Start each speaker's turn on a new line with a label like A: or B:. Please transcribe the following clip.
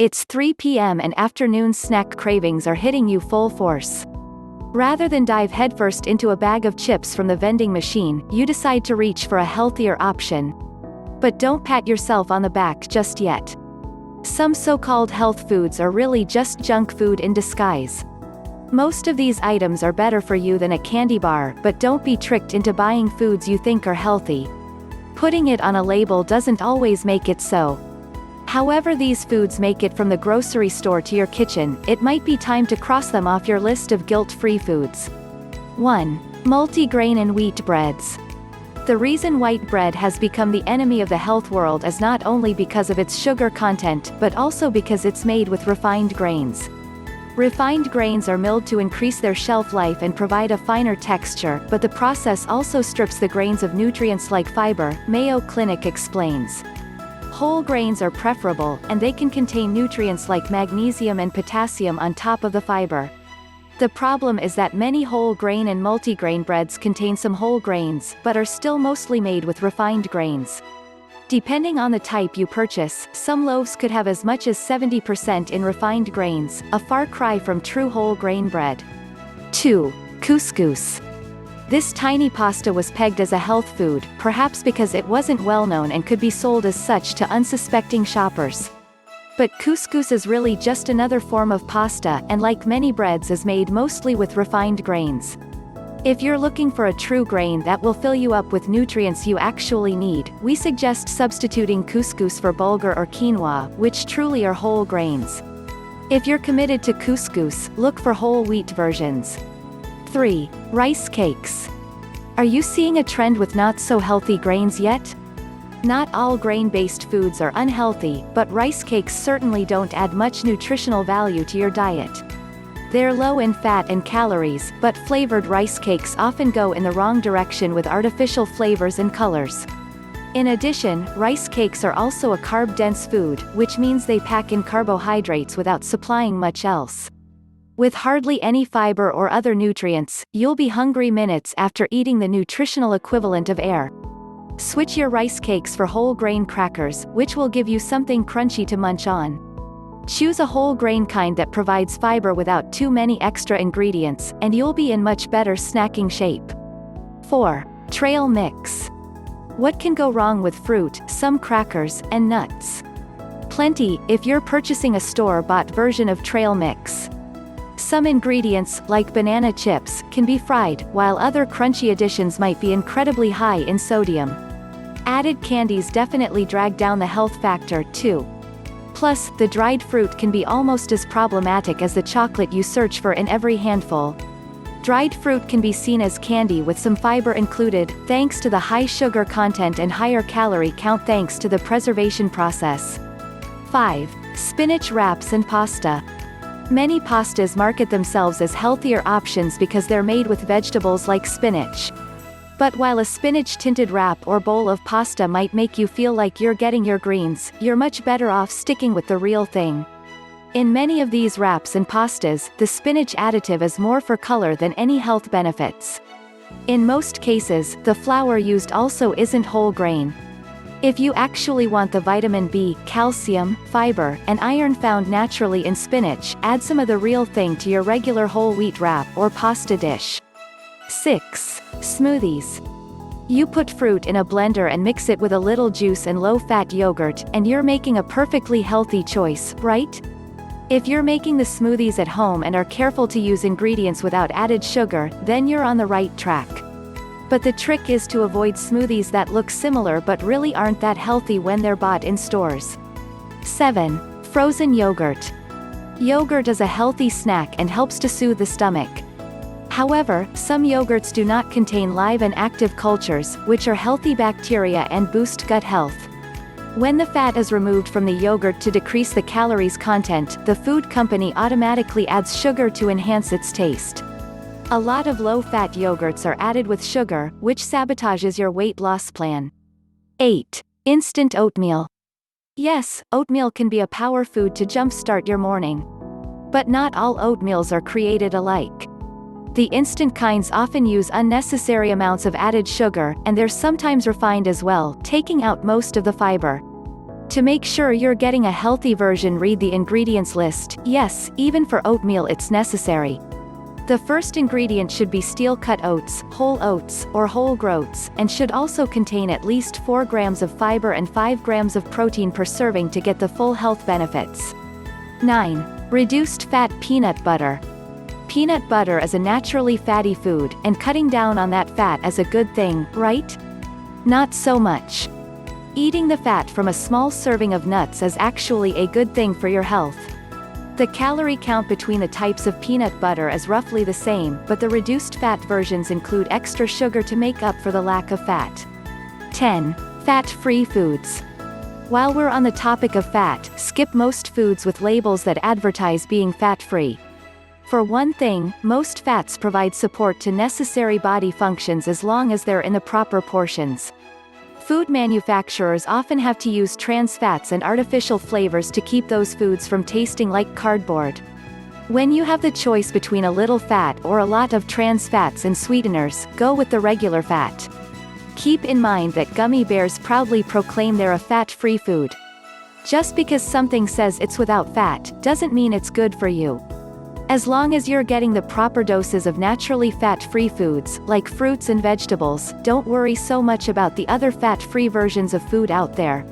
A: It's 3 p.m. and afternoon snack cravings are hitting you full force. Rather than dive headfirst into a bag of chips from the vending machine, you decide to reach for a healthier option. But don't pat yourself on the back just yet. Some so-called health foods are really just junk food in disguise. Most of these items are better for you than a candy bar, but don't be tricked into buying foods you think are healthy. Putting it on a label doesn't always make it so. However these foods make it from the grocery store to your kitchen, it might be time to cross them off your list of guilt-free foods. 1. Multigrain and wheat breads. The reason white bread has become the enemy of the health world is not only because of its sugar content, but also because it's made with refined grains. Refined grains are milled to increase their shelf life and provide a finer texture, but the process also strips the grains of nutrients like fiber, Mayo Clinic explains. Whole grains are preferable, and they can contain nutrients like magnesium and potassium on top of the fiber. The problem is that many whole grain and multigrain breads contain some whole grains, but are still mostly made with refined grains. Depending on the type you purchase, some loaves could have as much as 70% in refined grains, a far cry from true whole grain bread. 2. Couscous. This tiny pasta was pegged as a health food, perhaps because it wasn't well known and could be sold as such to unsuspecting shoppers. But couscous is really just another form of pasta, and like many breads is made mostly with refined grains. If you're looking for a true grain that will fill you up with nutrients you actually need, we suggest substituting couscous for bulgur or quinoa, which truly are whole grains. If you're committed to couscous, look for whole wheat versions. 3. Rice cakes. Are you seeing a trend with not-so-healthy grains yet? Not all grain-based foods are unhealthy, but rice cakes certainly don't add much nutritional value to your diet. They're low in fat and calories, but flavored rice cakes often go in the wrong direction with artificial flavors and colors. In addition, rice cakes are also a carb-dense food, which means they pack in carbohydrates without supplying much else. With hardly any fiber or other nutrients, you'll be hungry minutes after eating the nutritional equivalent of air. Switch your rice cakes for whole grain crackers, which will give you something crunchy to munch on. Choose a whole grain kind that provides fiber without too many extra ingredients, and you'll be in much better snacking shape. 4. Trail mix. What can go wrong with fruit, some crackers, and nuts? Plenty, if you're purchasing a store-bought version of trail mix. Some ingredients, like banana chips, can be fried, while other crunchy additions might be incredibly high in sodium. Added candies definitely drag down the health factor, too. Plus, the dried fruit can be almost as problematic as the chocolate you search for in every handful. Dried fruit can be seen as candy with some fiber included, thanks to the high sugar content and higher calorie count thanks to the preservation process. 5. Spinach wraps and pasta. Many pastas market themselves as healthier options because they're made with vegetables like spinach. But while a spinach-tinted wrap or bowl of pasta might make you feel like you're getting your greens, you're much better off sticking with the real thing. In many of these wraps and pastas, the spinach additive is more for color than any health benefits. In most cases, the flour used also isn't whole grain. If you actually want the vitamin B, calcium, fiber, and iron found naturally in spinach, add some of the real thing to your regular whole wheat wrap or pasta dish. 6. Smoothies. You put fruit in a blender and mix it with a little juice and low-fat yogurt, and you're making a perfectly healthy choice, right? If you're making the smoothies at home and are careful to use ingredients without added sugar, then you're on the right track. But the trick is to avoid smoothies that look similar but really aren't that healthy when they're bought in stores. 7. Frozen yogurt. Yogurt is a healthy snack and helps to soothe the stomach. However, some yogurts do not contain live and active cultures, which are healthy bacteria and boost gut health. When the fat is removed from the yogurt to decrease the calories content, the food company automatically adds sugar to enhance its taste. A lot of low-fat yogurts are added with sugar, which sabotages your weight loss plan. 8. Instant oatmeal. Yes, oatmeal can be a power food to jumpstart your morning. But not all oatmeals are created alike. The instant kinds often use unnecessary amounts of added sugar, and they're sometimes refined as well, taking out most of the fiber. To make sure you're getting a healthy version, read the ingredients list. Yes, even for oatmeal it's necessary. The first ingredient should be steel-cut oats, whole oats, or whole groats, and should also contain at least 4 grams of fiber and 5 grams of protein per serving to get the full health benefits. 9. Reduced fat peanut butter. Peanut butter is a naturally fatty food, and cutting down on that fat is a good thing, right? Not so much. Eating the fat from a small serving of nuts is actually a good thing for your health. The calorie count between the types of peanut butter is roughly the same, but the reduced fat versions include extra sugar to make up for the lack of fat. 10. Fat-free foods. While we're on the topic of fat, skip most foods with labels that advertise being fat-free. For one thing, most fats provide support to necessary body functions as long as they're in the proper portions. Food manufacturers often have to use trans fats and artificial flavors to keep those foods from tasting like cardboard. When you have the choice between a little fat or a lot of trans fats and sweeteners, go with the regular fat. Keep in mind that gummy bears proudly proclaim they're a fat-free food. Just because something says it's without fat, doesn't mean it's good for you. As long as you're getting the proper doses of naturally fat-free foods, like fruits and vegetables, don't worry so much about the other fat-free versions of food out there.